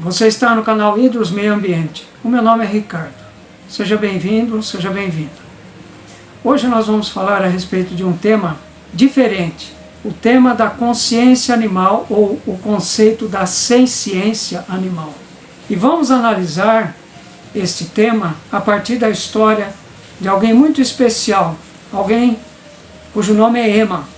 Você está no canal Hidros Meio Ambiente. O meu nome é Ricardo. Seja bem-vindo, seja bem-vinda. Hoje nós vamos falar a respeito de um tema diferente. O tema da consciência animal ou o conceito da senciência animal. E vamos analisar este tema a partir da história de alguém muito especial, alguém cujo nome é Emma.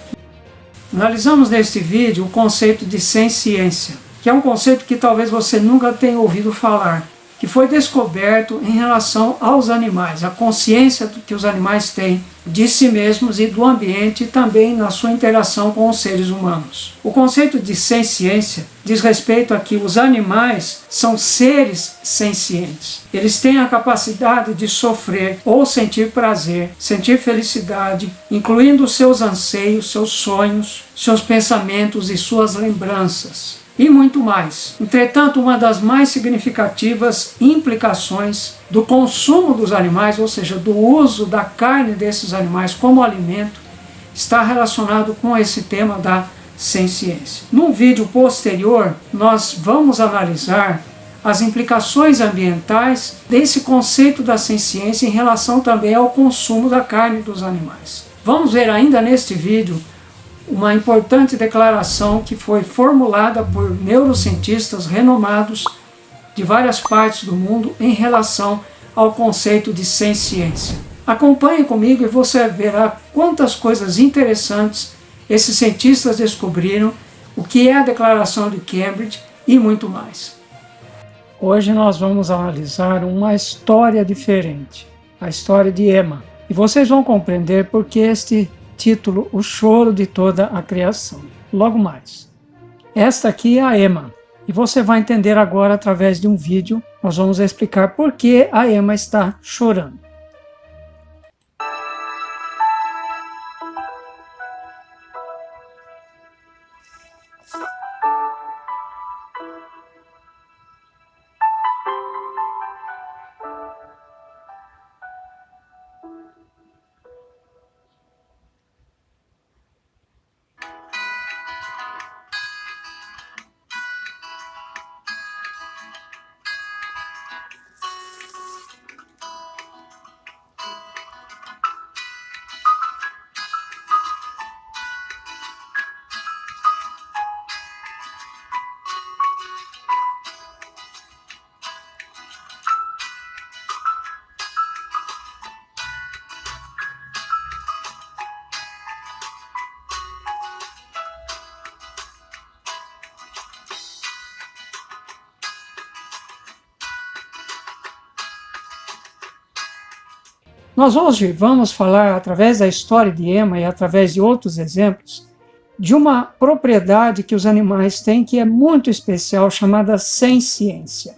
Analisamos neste vídeo o conceito de senciência, que é um conceito que talvez você nunca tenha ouvido falar, que foi descoberto em relação aos animais, a consciência que os animais têm de si mesmos e do ambiente e também na sua interação com os seres humanos. O conceito de senciência diz respeito a que os animais são seres sencientes. Eles têm a capacidade de sofrer ou sentir prazer, sentir felicidade, incluindo seus anseios, seus sonhos, seus pensamentos e suas lembranças. E muito mais. Entretanto, uma das mais significativas implicações do consumo dos animais, ou seja, do uso da carne desses animais como alimento, está relacionado com esse tema da senciência. Num vídeo posterior, nós vamos analisar as implicações ambientais desse conceito da senciência em relação também ao consumo da carne dos animais. Vamos ver ainda neste vídeo uma importante declaração que foi formulada por neurocientistas renomados de várias partes do mundo em relação ao conceito de senciência. Acompanhe comigo e você verá quantas coisas interessantes esses cientistas descobriram, o que é a Declaração de Cambridge e muito mais. Hoje nós vamos analisar uma história diferente, a história de Emma. E vocês vão compreender por que este título, O Choro de Toda a Criação. Logo mais. Esta aqui é a Emma. E você vai entender agora através de um vídeo. Nós vamos explicar por que a Emma está chorando. Nós hoje vamos falar, através da história de Emma e através de outros exemplos, de uma propriedade que os animais têm que é muito especial, chamada senciência.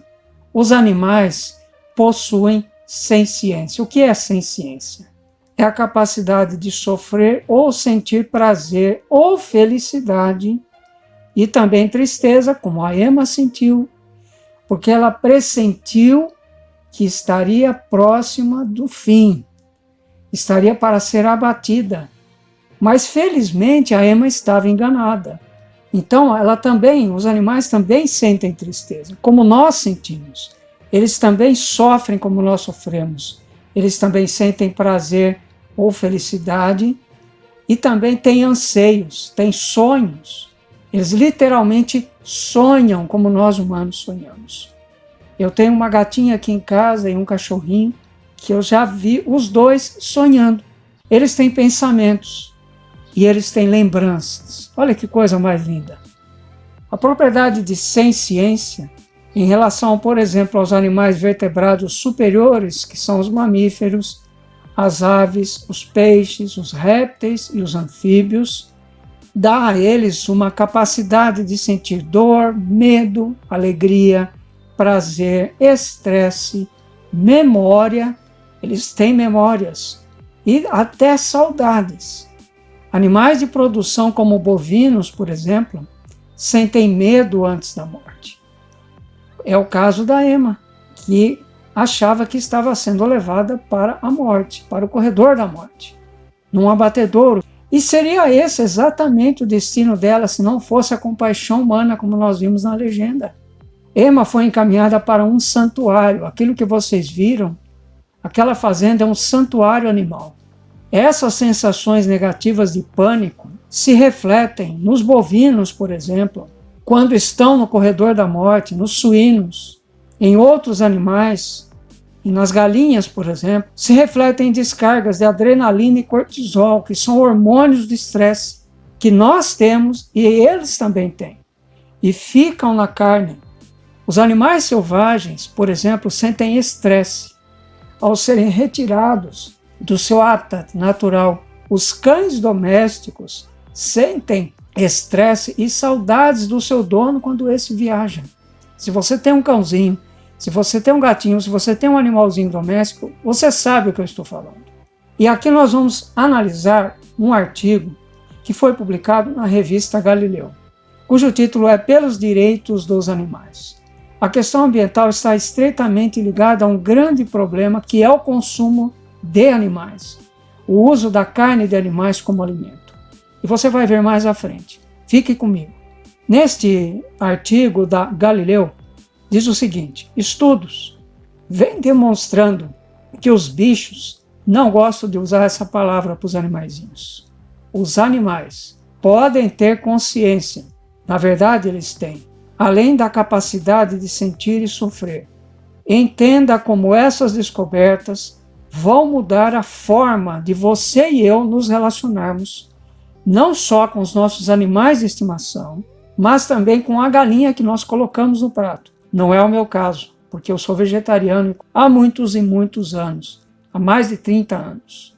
Os animais possuem senciência. O que é senciência? É a capacidade de sofrer ou sentir prazer ou felicidade e também tristeza, como a Emma sentiu, porque ela pressentiu que estaria próxima do fim, estaria para ser abatida. Mas felizmente a Emma estava enganada. Então ela também, os animais também sentem tristeza, como nós sentimos. Eles também sofrem como nós sofremos. Eles também sentem prazer ou felicidade e também têm anseios, têm sonhos. Eles literalmente sonham como nós humanos sonhamos. Eu tenho uma gatinha aqui em casa e um cachorrinho que eu já vi os dois sonhando. Eles têm pensamentos e eles têm lembranças. Olha que coisa mais linda. A propriedade de senciência em relação, por exemplo, aos animais vertebrados superiores, que são os mamíferos, as aves, os peixes, os répteis e os anfíbios, dá a eles uma capacidade de sentir dor, medo, alegria, prazer, estresse, memória. Eles têm memórias e até saudades. Animais de produção como bovinos, por exemplo, sentem medo antes da morte. É o caso da Emma, que achava que estava sendo levada para a morte, para o corredor da morte, num abatedouro. E seria esse exatamente o destino dela se não fosse a compaixão humana, como nós vimos na legenda. Emma foi encaminhada para um santuário. Aquilo que vocês viram, aquela fazenda é um santuário animal. Essas sensações negativas de pânico se refletem nos bovinos, por exemplo, quando estão no corredor da morte, nos suínos, em outros animais, e nas galinhas, por exemplo, se refletem em descargas de adrenalina e cortisol, que são hormônios de estresse que nós temos e eles também têm, e ficam na carne. Os animais selvagens, por exemplo, sentem estresse ao serem retirados do seu hábitat natural. Os cães domésticos sentem estresse e saudades do seu dono quando esse viaja. Se você tem um cãozinho, se você tem um gatinho, se você tem um animalzinho doméstico, você sabe o que eu estou falando. E aqui nós vamos analisar um artigo que foi publicado na revista Galileu, cujo título é Pelos Direitos dos Animais. A questão ambiental está estreitamente ligada a um grande problema que é o consumo de animais, o uso da carne de animais como alimento. E você vai ver mais à frente. Fique comigo. Neste artigo da Galileu, diz o seguinte: estudos vêm demonstrando que os bichos, não gosto de usar essa palavra para os animaizinhos, os animais podem ter consciência, na verdade eles têm, além da capacidade de sentir e sofrer. Entenda como essas descobertas vão mudar a forma de você e eu nos relacionarmos, não só com os nossos animais de estimação, mas também com a galinha que nós colocamos no prato. Não é o meu caso, porque eu sou vegetariano há muitos e muitos anos, há mais de 30 anos.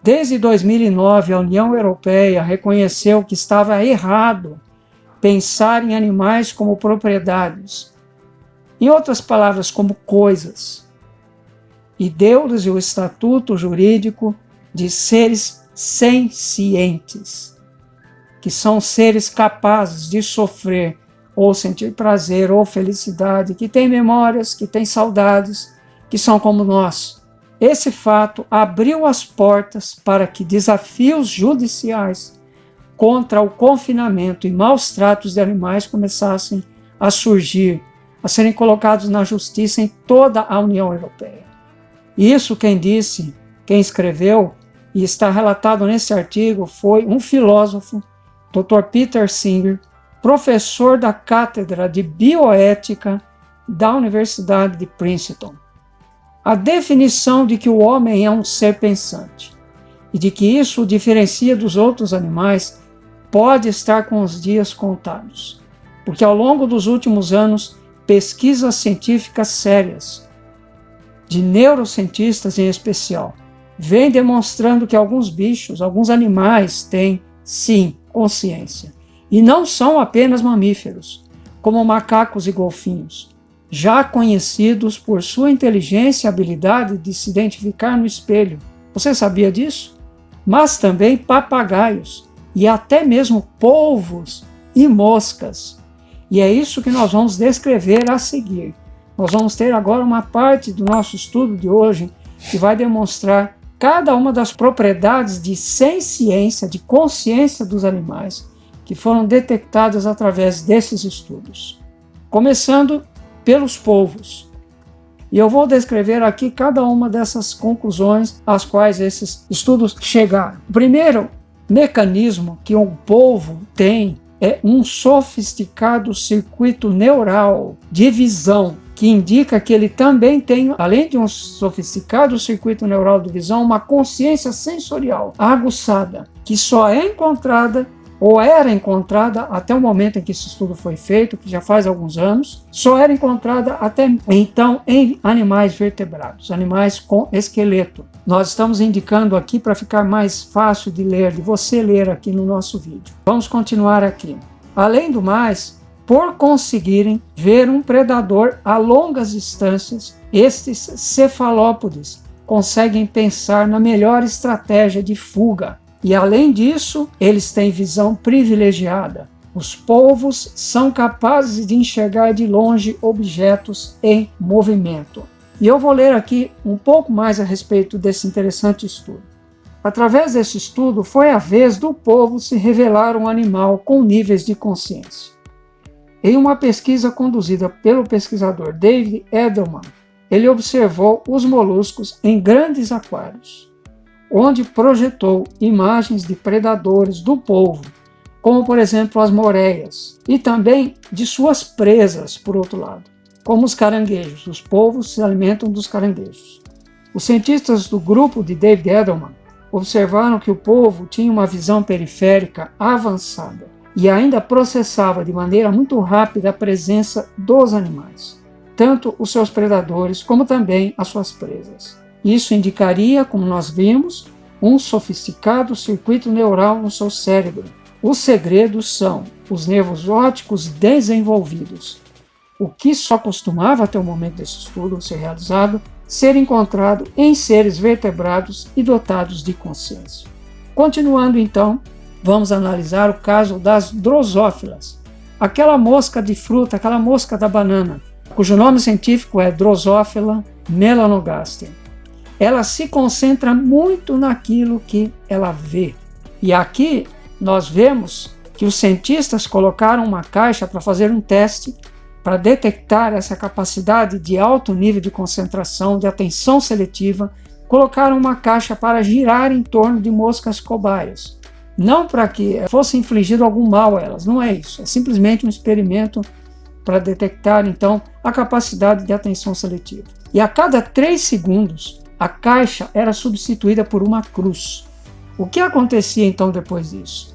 Desde 2009, a União Europeia reconheceu que estava errado pensar em animais como propriedades, em outras palavras, como coisas, e deu-lhes o estatuto jurídico de seres sencientes, que são seres capazes de sofrer ou sentir prazer ou felicidade, que têm memórias, que têm saudades, que são como nós. Esse fato abriu as portas para que desafios judiciais contra o confinamento e maus tratos de animais começassem a surgir, a serem colocados na justiça em toda a União Europeia. Isso quem disse, quem escreveu, e está relatado nesse artigo, foi um filósofo, Dr. Peter Singer, professor da Cátedra de Bioética da Universidade de Princeton. A definição de que o homem é um ser pensante e de que isso o diferencia dos outros animais pode estar com os dias contados, porque ao longo dos últimos anos, pesquisas científicas sérias, de neurocientistas em especial, vêm demonstrando que alguns bichos, alguns animais têm, sim, consciência. E não são apenas mamíferos, como macacos e golfinhos, já conhecidos por sua inteligência e habilidade de se identificar no espelho. Você sabia disso? Mas também papagaios e até mesmo polvos e moscas. E é isso que nós vamos descrever a seguir. Nós vamos ter agora uma parte do nosso estudo de hoje que vai demonstrar cada uma das propriedades de senciência, de consciência dos animais, que foram detectadas através desses estudos. Começando pelos polvos. E eu vou descrever aqui cada uma dessas conclusões às quais esses estudos chegaram. O primeiro mecanismo que um polvo tem é um sofisticado circuito neural de visão, que indica que ele também tem, além de um sofisticado circuito neural de visão, uma consciência sensorial aguçada, que só é encontrada ou era encontrada até o momento em que esse estudo foi feito, que já faz alguns anos, só era encontrada até então em animais vertebrados, animais com esqueleto. Nós estamos indicando aqui para ficar mais fácil de ler, de você ler aqui no nosso vídeo. Vamos continuar aqui. Além do mais, por conseguirem ver um predador a longas distâncias, estes cefalópodes conseguem pensar na melhor estratégia de fuga. E além disso, eles têm visão privilegiada. Os polvos são capazes de enxergar de longe objetos em movimento. E eu vou ler aqui um pouco mais a respeito desse interessante estudo. Através desse estudo, foi a vez do polvo se revelar um animal com níveis de consciência. Em uma pesquisa conduzida pelo pesquisador David Edelman, ele observou os moluscos em grandes aquários, onde projetou imagens de predadores do polvo, como por exemplo as moreias, e também de suas presas, por outro lado, como os caranguejos. Os polvos se alimentam dos caranguejos. Os cientistas do grupo de David Edelman observaram que o polvo tinha uma visão periférica avançada e ainda processava de maneira muito rápida a presença dos animais, tanto os seus predadores como também as suas presas. Isso indicaria, como nós vimos, um sofisticado circuito neural no seu cérebro. Os segredos são os nervos ópticos desenvolvidos, o que só costumava, até o momento desse estudo ser realizado, ser encontrado em seres vertebrados e dotados de consciência. Continuando então, vamos analisar o caso das drosófilas, aquela mosca de fruta, aquela mosca da banana, cujo nome científico é Drosophila melanogaster. Ela se concentra muito naquilo que ela vê. E aqui nós vemos que os cientistas colocaram uma caixa para fazer um teste para detectar essa capacidade de alto nível de concentração, de atenção seletiva. Colocaram uma caixa para girar em torno de moscas cobaias. Não para que fosse infligido algum mal a elas, não é isso. É simplesmente um experimento para detectar, então, a capacidade de atenção seletiva. E a cada 3 segundos, a caixa era substituída por uma cruz. O que acontecia, então, depois disso?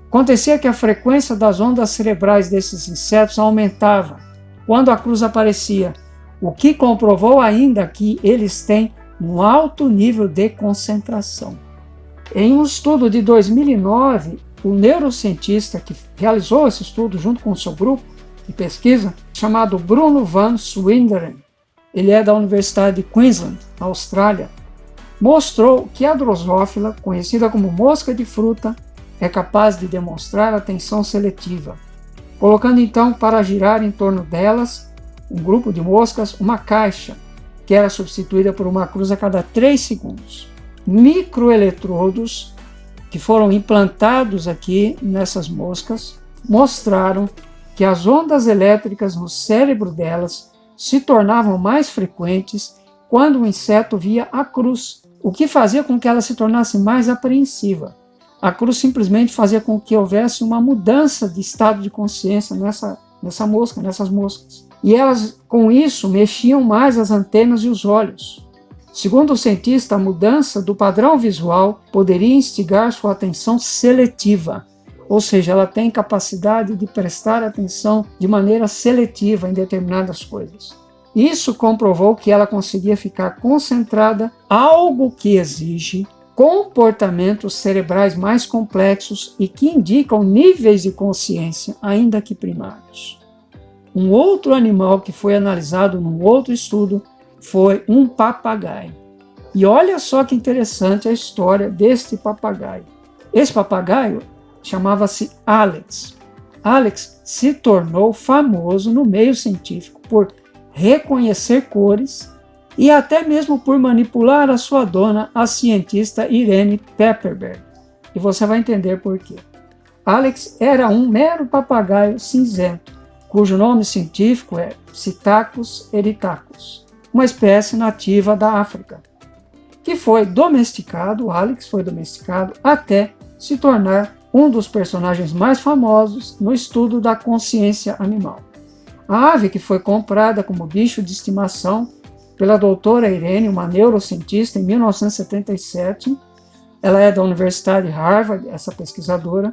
Acontecia que a frequência das ondas cerebrais desses insetos aumentava quando a cruz aparecia, o que comprovou ainda que eles têm um alto nível de concentração. Em um estudo de 2009, o neurocientista que realizou esse estudo junto com o seu grupo de pesquisa, chamado Bruno van Swinderen, ele é da Universidade de Queensland, na Austrália, mostrou que a drosófila, conhecida como mosca de fruta, é capaz de demonstrar atenção seletiva, colocando então para girar em torno delas, um grupo de moscas, uma caixa, que era substituída por uma cruz a cada 3 segundos. Microeletrodos que foram implantados aqui nessas moscas mostraram que as ondas elétricas no cérebro delas se tornavam mais frequentes quando o inseto via a cruz, o que fazia com que ela se tornasse mais apreensiva. A cruz simplesmente fazia com que houvesse uma mudança de estado de consciência nessas moscas. E elas, com isso, mexiam mais as antenas e os olhos. Segundo o cientista, a mudança do padrão visual poderia instigar sua atenção seletiva, ou seja, ela tem capacidade de prestar atenção de maneira seletiva em determinadas coisas. Isso comprovou que ela conseguia ficar concentrada, algo que exige comportamentos cerebrais mais complexos e que indicam níveis de consciência, ainda que primários. Um outro animal que foi analisado num outro estudo foi um papagaio. E olha só que interessante a história deste papagaio. Esse papagaio chamava-se Alex. Alex se tornou famoso no meio científico por reconhecer cores e até mesmo por manipular a sua dona, a cientista Irene Pepperberg. E você vai entender por quê. Alex era um mero papagaio cinzento, cujo nome científico é Psittacus erythacus, uma espécie nativa da África, que foi domesticado, o Alex foi domesticado até se tornar um dos personagens mais famosos no estudo da consciência animal. A ave que foi comprada como bicho de estimação pela doutora Irene, uma neurocientista, em 1977, ela é da Universidade de Harvard, essa pesquisadora,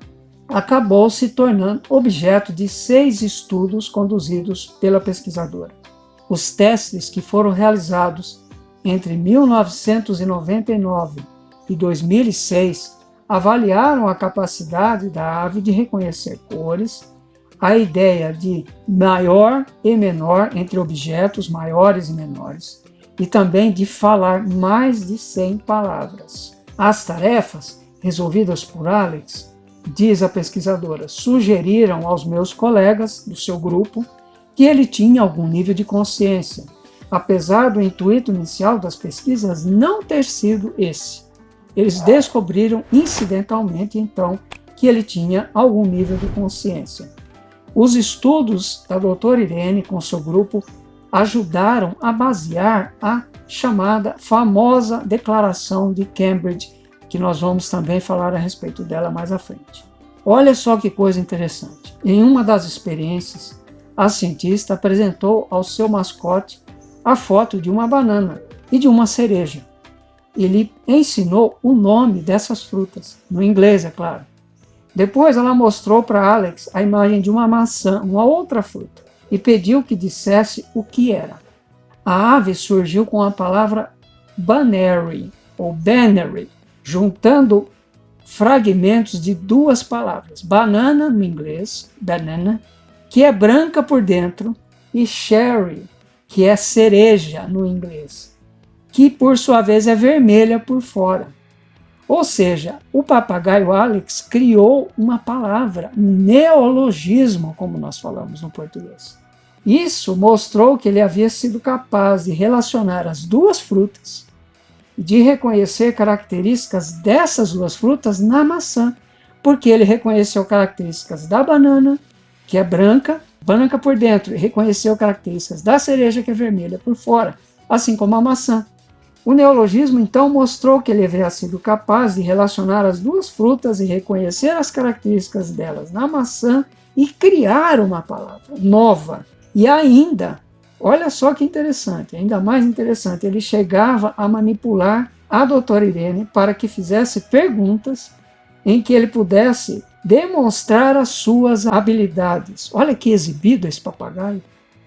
acabou se tornando objeto de 6 estudos conduzidos pela pesquisadora. Os testes que foram realizados entre 1999 e 2006 avaliaram a capacidade da ave de reconhecer cores, a ideia de maior e menor entre objetos maiores e menores, e também de falar mais de 100 palavras. As tarefas resolvidas por Alex, diz a pesquisadora, sugeriram aos meus colegas do seu grupo que ele tinha algum nível de consciência, apesar do intuito inicial das pesquisas não ter sido esse. Eles descobriram incidentalmente, então, que ele tinha algum nível de consciência. Os estudos da doutora Irene com seu grupo ajudaram a basear a chamada famosa Declaração de Cambridge, que nós vamos também falar a respeito dela mais à frente. Olha só que coisa interessante. Em uma das experiências, a cientista apresentou ao seu mascote a foto de uma banana e de uma cereja. Ele ensinou o nome dessas frutas, no inglês, é claro. Depois ela mostrou para Alex a imagem de uma maçã, uma outra fruta, e pediu que dissesse o que era. A ave surgiu com a palavra banary, ou banary, juntando fragmentos de duas palavras. Banana, no inglês, banana, que é branca por dentro, e cherry, que é cereja, no inglês, que por sua vez é vermelha por fora. Ou seja, o papagaio Alex criou uma palavra, um neologismo, como nós falamos no português. Isso mostrou que ele havia sido capaz de relacionar as duas frutas, de reconhecer características dessas duas frutas na maçã, porque ele reconheceu características da banana, que é branca por dentro, e reconheceu características da cereja, que é vermelha por fora, assim como a maçã. O neologismo, então, mostrou que ele havia sido capaz de relacionar as duas frutas e reconhecer as características delas na maçã e criar uma palavra nova. E ainda, olha só que interessante, ainda mais interessante, ele chegava a manipular a doutora Irene para que fizesse perguntas em que ele pudesse demonstrar as suas habilidades. Olha que exibido esse papagaio.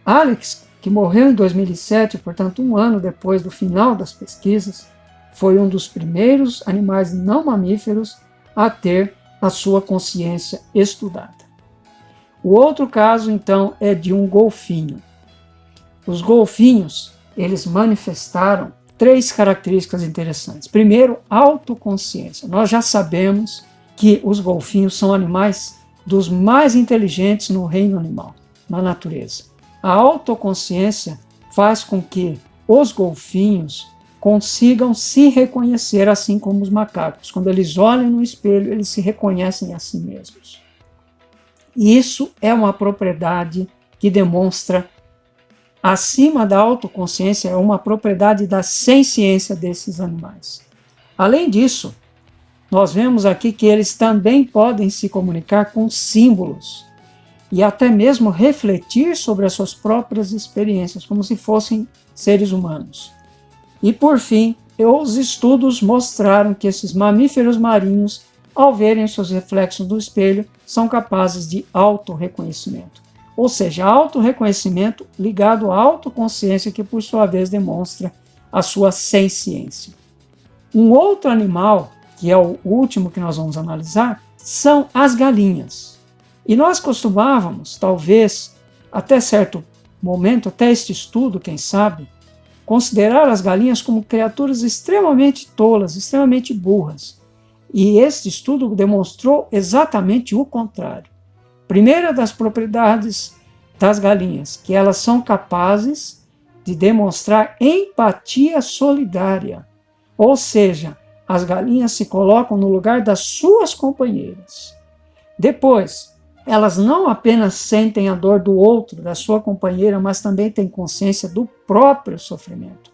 Alex, que morreu em 2007, portanto um ano depois do final das pesquisas, foi um dos primeiros animais não mamíferos a ter a sua consciência estudada. O outro caso, então, é de um golfinho. Os golfinhos, eles manifestaram 3 características interessantes. Primeiro, autoconsciência. Nós já sabemos que os golfinhos são animais dos mais inteligentes no reino animal, na natureza. A autoconsciência faz com que os golfinhos consigam se reconhecer, assim como os macacos. Quando eles olham no espelho, eles se reconhecem a si mesmos. Isso é uma propriedade que demonstra, acima da autoconsciência, é uma propriedade da senciência desses animais. Além disso, nós vemos aqui que eles também podem se comunicar com símbolos e até mesmo refletir sobre as suas próprias experiências, como se fossem seres humanos. E por fim, os estudos mostraram que esses mamíferos marinhos, ao verem seus reflexos no espelho, são capazes de autorreconhecimento. Ou seja, autorreconhecimento ligado à autoconsciência, que por sua vez demonstra a sua senciência. Um outro animal, que é o último que nós vamos analisar, são as galinhas. E nós costumávamos, talvez, até certo momento, até este estudo, quem sabe, considerar as galinhas como criaturas extremamente tolas, extremamente burras. E este estudo demonstrou exatamente o contrário. Primeira das propriedades das galinhas, que elas são capazes de demonstrar empatia solidária. Ou seja, as galinhas se colocam no lugar das suas companheiras. Depois, elas não apenas sentem a dor do outro, da sua companheira, mas também têm consciência do próprio sofrimento,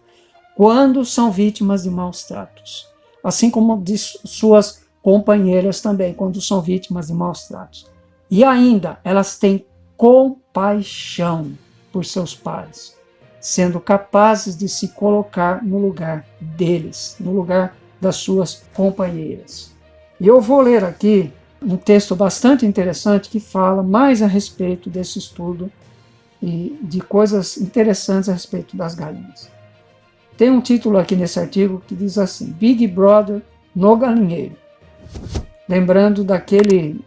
quando são vítimas de maus tratos. Assim como de suas companheiras também, quando são vítimas de maus tratos. E ainda, elas têm compaixão por seus pares, sendo capazes de se colocar no lugar deles, no lugar das suas companheiras. E eu vou ler aqui um texto bastante interessante que fala mais a respeito desse estudo e de coisas interessantes a respeito das galinhas. Tem um título aqui nesse artigo que diz assim: Big Brother no galinheiro. Lembrando daquele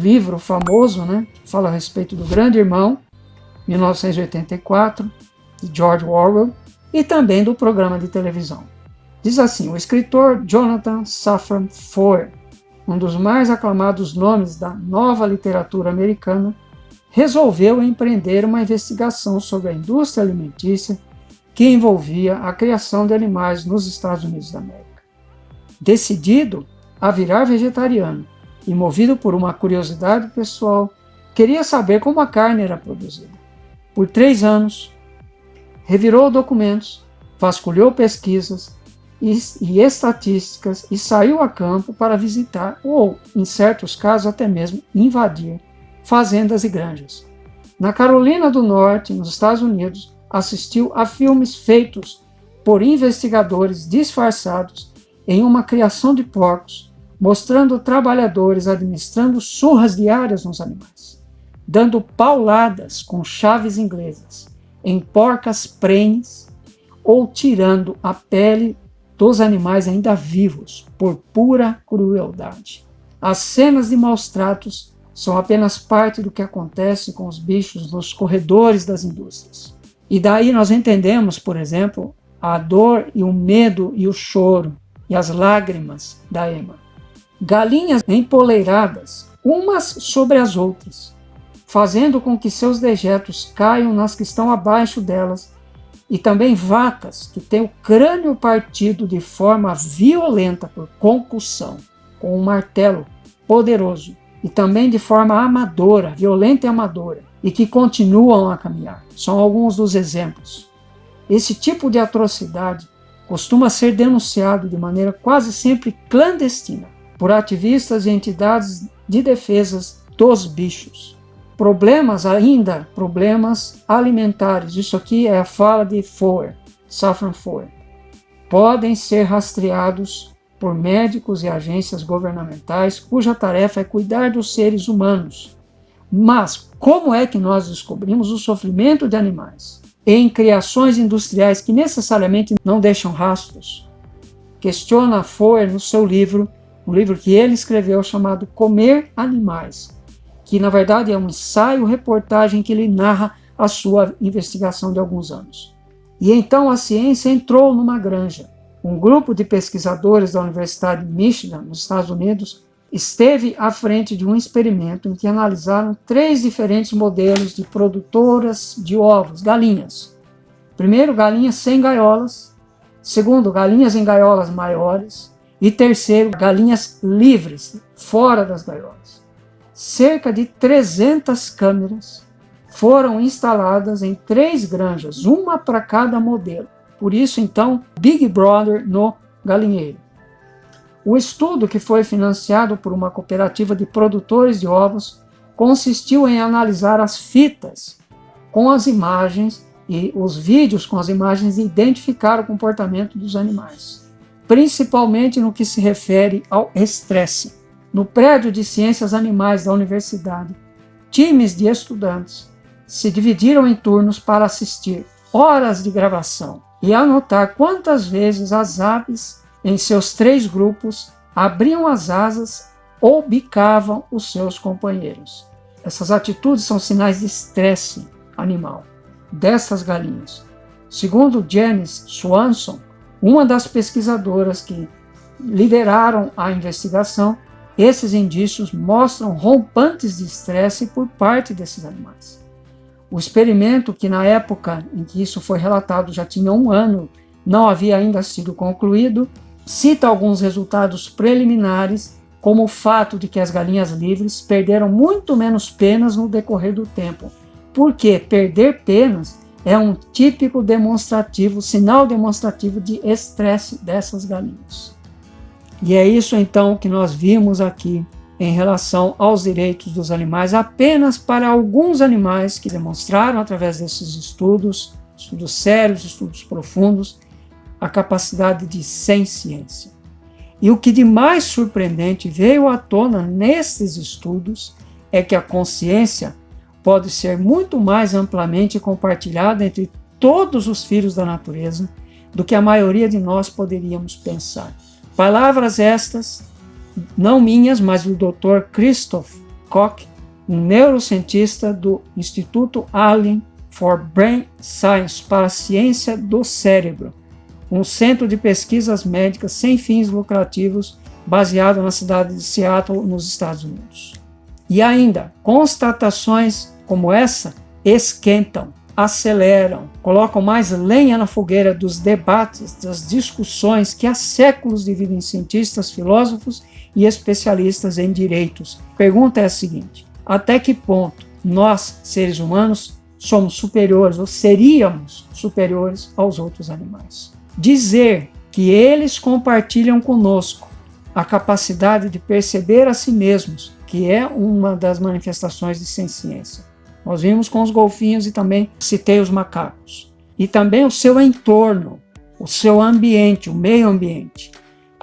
livro famoso, né, que fala a respeito do Grande Irmão, 1984, de George Orwell, e também do programa de televisão. Diz assim: o escritor Jonathan Safran Foer, um dos mais aclamados nomes da nova literatura americana, resolveu empreender uma investigação sobre a indústria alimentícia que envolvia a criação de animais nos Estados Unidos da América. Decidido a virar vegetariano e movido por uma curiosidade pessoal, queria saber como a carne era produzida. Por 3 anos, revirou documentos, vasculhou pesquisas e estatísticas e saiu a campo para visitar ou, em certos casos, até mesmo invadir fazendas e granjas. Na Carolina do Norte, nos Estados Unidos, assistiu a filmes feitos por investigadores disfarçados em uma criação de porcos, mostrando trabalhadores administrando surras diárias nos animais, dando pauladas com chaves inglesas em porcas prenhes ou tirando a pele dos animais ainda vivos por pura crueldade. As cenas de maus tratos são apenas parte do que acontece com os bichos nos corredores das indústrias. E daí nós entendemos, por exemplo, a dor e o medo e o choro e as lágrimas da Emma. Galinhas empoleiradas, umas sobre as outras, fazendo com que seus dejetos caiam nas que estão abaixo delas, e também vacas que têm o crânio partido de forma violenta por concussão, com um martelo poderoso, e também de forma amadora, violenta e amadora, e que continuam a caminhar. São alguns dos exemplos. Esse tipo de atrocidade costuma ser denunciado de maneira quase sempre clandestina por ativistas e entidades de defesa dos bichos. Problemas alimentares, isso aqui é a fala de Safran Foer, podem ser rastreados por médicos e agências governamentais cuja tarefa é cuidar dos seres humanos. Mas como é que nós descobrimos o sofrimento de animais em criações industriais que necessariamente não deixam rastros? Questiona Foer no seu livro, um livro que ele escreveu chamado Comer Animais, que na verdade é um ensaio-reportagem que ele narra a sua investigação de alguns anos. E então a ciência entrou numa granja. Um grupo de pesquisadores da Universidade de Michigan, nos Estados Unidos, esteve à frente de um experimento em que analisaram 3 diferentes modelos de produtoras de ovos, galinhas. Primeiro, galinhas sem gaiolas. Segundo, galinhas em gaiolas maiores. E terceiro, galinhas livres, fora das gaiolas. Cerca de 300 câmeras foram instaladas em 3 granjas, uma para cada modelo. Por isso, então, Big Brother no galinheiro. O estudo, que foi financiado por uma cooperativa de produtores de ovos, consistiu em analisar as fitas com as imagens e os vídeos com as imagens e identificar o comportamento dos animais, principalmente no que se refere ao estresse. No prédio de ciências animais da universidade, times de estudantes se dividiram em turnos para assistir horas de gravação e anotar quantas vezes as aves, em seus 3 grupos, abriam as asas ou bicavam os seus companheiros. Essas atitudes são sinais de estresse animal dessas galinhas. Segundo Janice Swanson, uma das pesquisadoras que lideraram a investigação, esses indícios mostram rompantes de estresse por parte desses animais. O experimento, que na época em que isso foi relatado já tinha 1 ano, não havia ainda sido concluído, cita alguns resultados preliminares, como o fato de que as galinhas livres perderam muito menos penas no decorrer do tempo, porque perder penas é um típico sinal demonstrativo de estresse dessas galinhas. E é isso então que nós vimos aqui em relação aos direitos dos animais, apenas para alguns animais que demonstraram através desses estudos sérios, estudos profundos, a capacidade de ciência. E o que de mais surpreendente veio à tona nesses estudos é que a consciência pode ser muito mais amplamente compartilhada entre todos os filhos da natureza do que a maioria de nós poderíamos pensar. Palavras estas, não minhas, mas do Dr. Christoph Koch, um neurocientista do Instituto Allen for Brain Science, para a ciência do cérebro, um centro de pesquisas médicas sem fins lucrativos baseado na cidade de Seattle, nos Estados Unidos. E ainda, constatações como essa esquentam, aceleram, colocam mais lenha na fogueira dos debates, das discussões que há séculos dividem cientistas, filósofos e especialistas em direitos. A pergunta é a seguinte: até que ponto nós, seres humanos, somos superiores ou seríamos superiores aos outros animais. Dizer que eles compartilham conosco a capacidade de perceber a si mesmos, que é uma das manifestações de senciência. Nós vimos com os golfinhos e também citei os macacos. E também o seu entorno, o seu ambiente, o meio ambiente.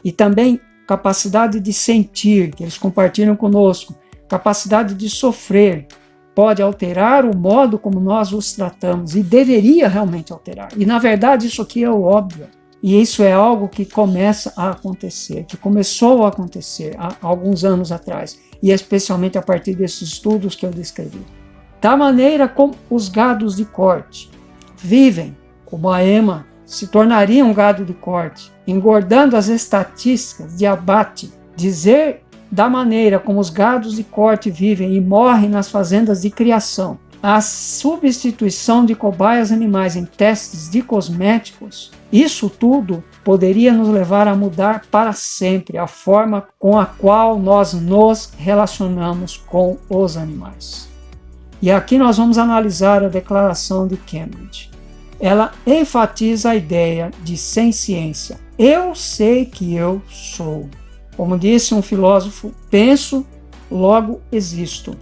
E também capacidade de sentir, que eles compartilham conosco, capacidade de sofrer, pode alterar o modo como nós os tratamos e deveria realmente alterar. E na verdade isso aqui é o óbvio. E isso é algo que começa a acontecer, que começou a acontecer há alguns anos atrás, e especialmente a partir desses estudos que eu descrevi. Da maneira como os gados de corte vivem, como a ema, se tornaria um gado de corte, engordando as estatísticas de abate, dizer da maneira como os gados de corte vivem e morrem nas fazendas de criação, a substituição de cobaias animais em testes de cosméticos, isso tudo poderia nos levar a mudar para sempre a forma com a qual nós nos relacionamos com os animais. E aqui nós vamos analisar a Declaração de Cambridge. Ela enfatiza a ideia de senciência. Eu sei que eu sou. Como disse um filósofo, penso, logo existo.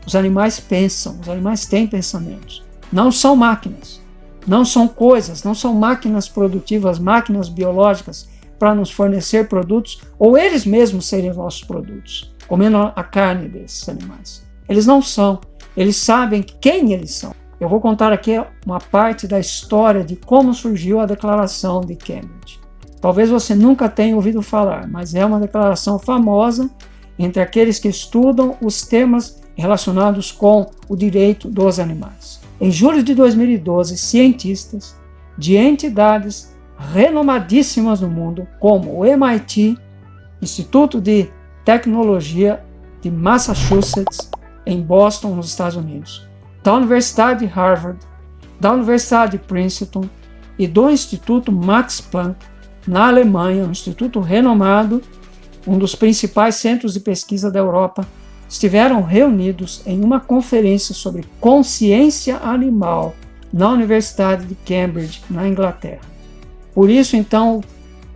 Os animais pensam, os animais têm pensamentos. Não são máquinas, não são coisas, não são máquinas produtivas, máquinas biológicas para nos fornecer produtos ou eles mesmos serem nossos produtos, comendo a carne desses animais. Eles não são, eles sabem quem eles são. Eu vou contar aqui uma parte da história de como surgiu a Declaração de Cambridge. Talvez você nunca tenha ouvido falar, mas é uma declaração famosa entre aqueles que estudam os temas relacionados com o direito dos animais. Em julho de 2012, cientistas de entidades renomadíssimas no mundo, como o MIT, Instituto de Tecnologia de Massachusetts, em Boston, nos Estados Unidos, da Universidade de Harvard, da Universidade de Princeton e do Instituto Max Planck, na Alemanha, um instituto renomado, um dos principais centros de pesquisa da Europa, estiveram reunidos em uma conferência sobre consciência animal na Universidade de Cambridge, na Inglaterra. Por isso, então,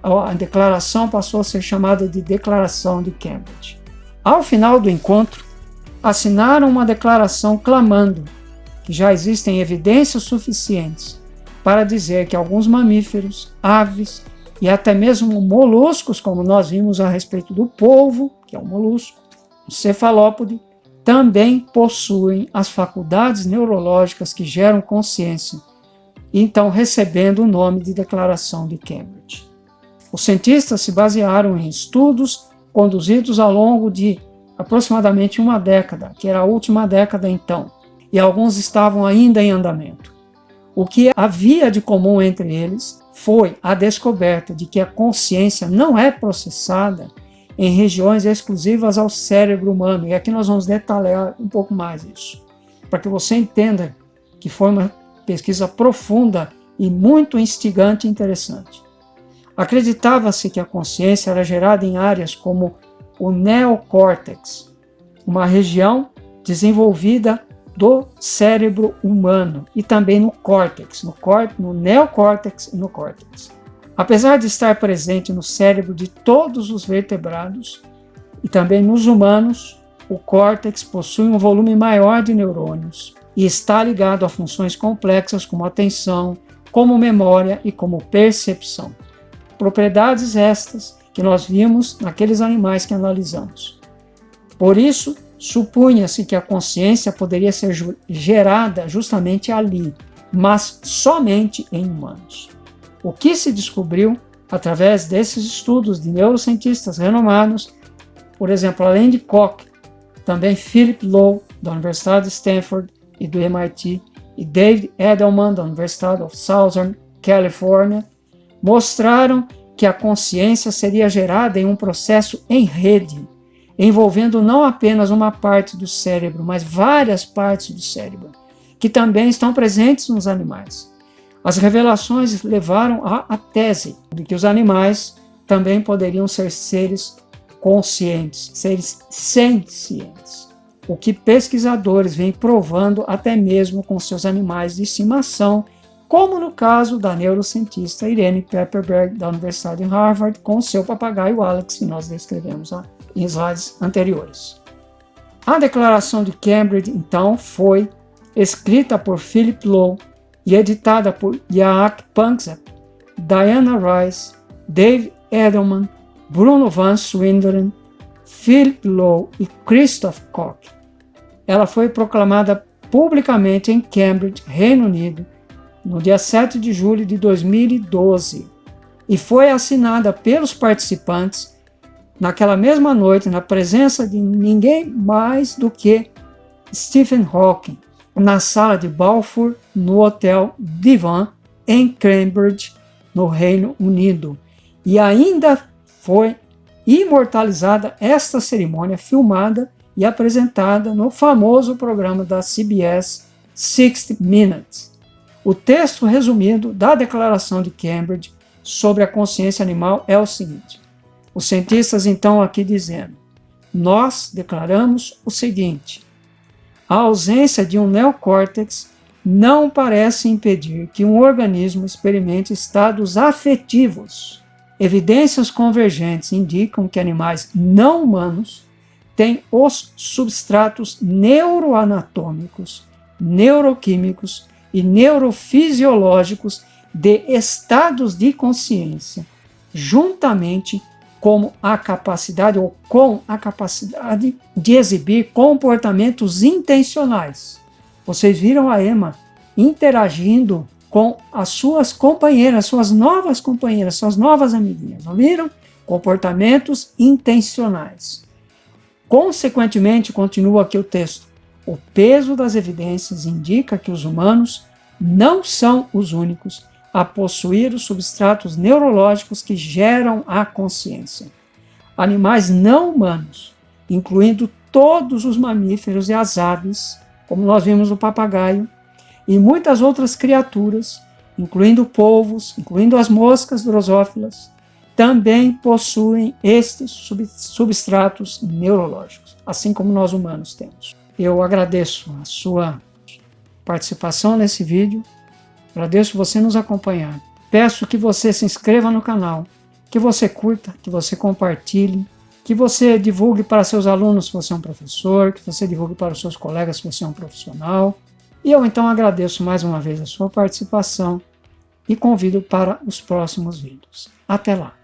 a declaração passou a ser chamada de Declaração de Cambridge. Ao final do encontro, assinaram uma declaração clamando que já existem evidências suficientes para dizer que alguns mamíferos, aves e até mesmo moluscos, como nós vimos a respeito do polvo, que é um molusco, o cefalópode, também possuem as faculdades neurológicas que geram consciência, então recebendo o nome de Declaração de Cambridge. Os cientistas se basearam em estudos conduzidos ao longo de aproximadamente uma década, que era a última década então, e alguns estavam ainda em andamento. O que havia de comum entre eles foi a descoberta de que a consciência não é processada em regiões exclusivas ao cérebro humano. E aqui nós vamos detalhar um pouco mais isso, para que você entenda que foi uma pesquisa profunda e muito instigante e interessante. Acreditava-se que a consciência era gerada em áreas como o neocórtex, uma região desenvolvida do cérebro humano, e também no córtex, no neocórtex e no córtex. Apesar de estar presente no cérebro de todos os vertebrados e também nos humanos, o córtex possui um volume maior de neurônios e está ligado a funções complexas como atenção, como memória e como percepção. Propriedades estas que nós vimos naqueles animais que analisamos. Por isso, supunha-se que a consciência poderia ser gerada justamente ali, mas somente em humanos. O que se descobriu através desses estudos de neurocientistas renomados, por exemplo, além de Koch, também Philip Lowe, da Universidade de Stanford e do MIT, e David Edelman, da Universidade of Southern California, mostraram que a consciência seria gerada em um processo em rede, envolvendo não apenas uma parte do cérebro, mas várias partes do cérebro, que também estão presentes nos animais. As revelações levaram à tese de que os animais também poderiam ser seres conscientes, seres sencientes. o que pesquisadores vêm provando até mesmo com seus animais de estimação, como no caso da neurocientista Irene Pepperberg, da Universidade de Harvard, com seu papagaio Alex, que nós descrevemos em slides anteriores. A Declaração de Cambridge, então, foi escrita por Philip Lowe e editada por Jaak Panksepp, Diana Rice, Dave Edelman, Bruno Van Swinderen, Philip Lowe e Christoph Koch. Ela foi proclamada publicamente em Cambridge, Reino Unido, no dia 7 de julho de 2012, e foi assinada pelos participantes naquela mesma noite, na presença de ninguém mais do que Stephen Hawking, na sala de Balfour, no Hotel Divan, em Cambridge, no Reino Unido. E ainda foi imortalizada esta cerimônia, filmada e apresentada no famoso programa da CBS 60 Minutes. O texto resumido da Declaração de Cambridge sobre a consciência animal é o seguinte. Os cientistas então aqui dizendo, nós declaramos o seguinte, a ausência de um neocórtex não parece impedir que um organismo experimente estados afetivos. Evidências convergentes indicam que animais não humanos têm os substratos neuroanatômicos, neuroquímicos e neurofisiológicos de estados de consciência, juntamente com a capacidade de exibir comportamentos intencionais. Vocês viram a Emma interagindo com as suas companheiras, suas novas companheiras, suas novas amiguinhas, não viram? Comportamentos intencionais. Consequentemente, continua aqui o texto, o peso das evidências indica que os humanos não são os únicos a possuir os substratos neurológicos que geram a consciência. Animais não humanos, incluindo todos os mamíferos e as aves, como nós vimos no papagaio, e muitas outras criaturas, incluindo polvos, incluindo as moscas drosófilas, também possuem estes substratos neurológicos, assim como nós humanos temos. Eu agradeço a sua participação nesse vídeo, agradeço você nos acompanhar. Peço que você se inscreva no canal, que você curta, que você compartilhe, que você divulgue para seus alunos se você é um professor, que você divulgue para os seus colegas se você é um profissional. E eu então agradeço mais uma vez a sua participação e convido para os próximos vídeos. Até lá!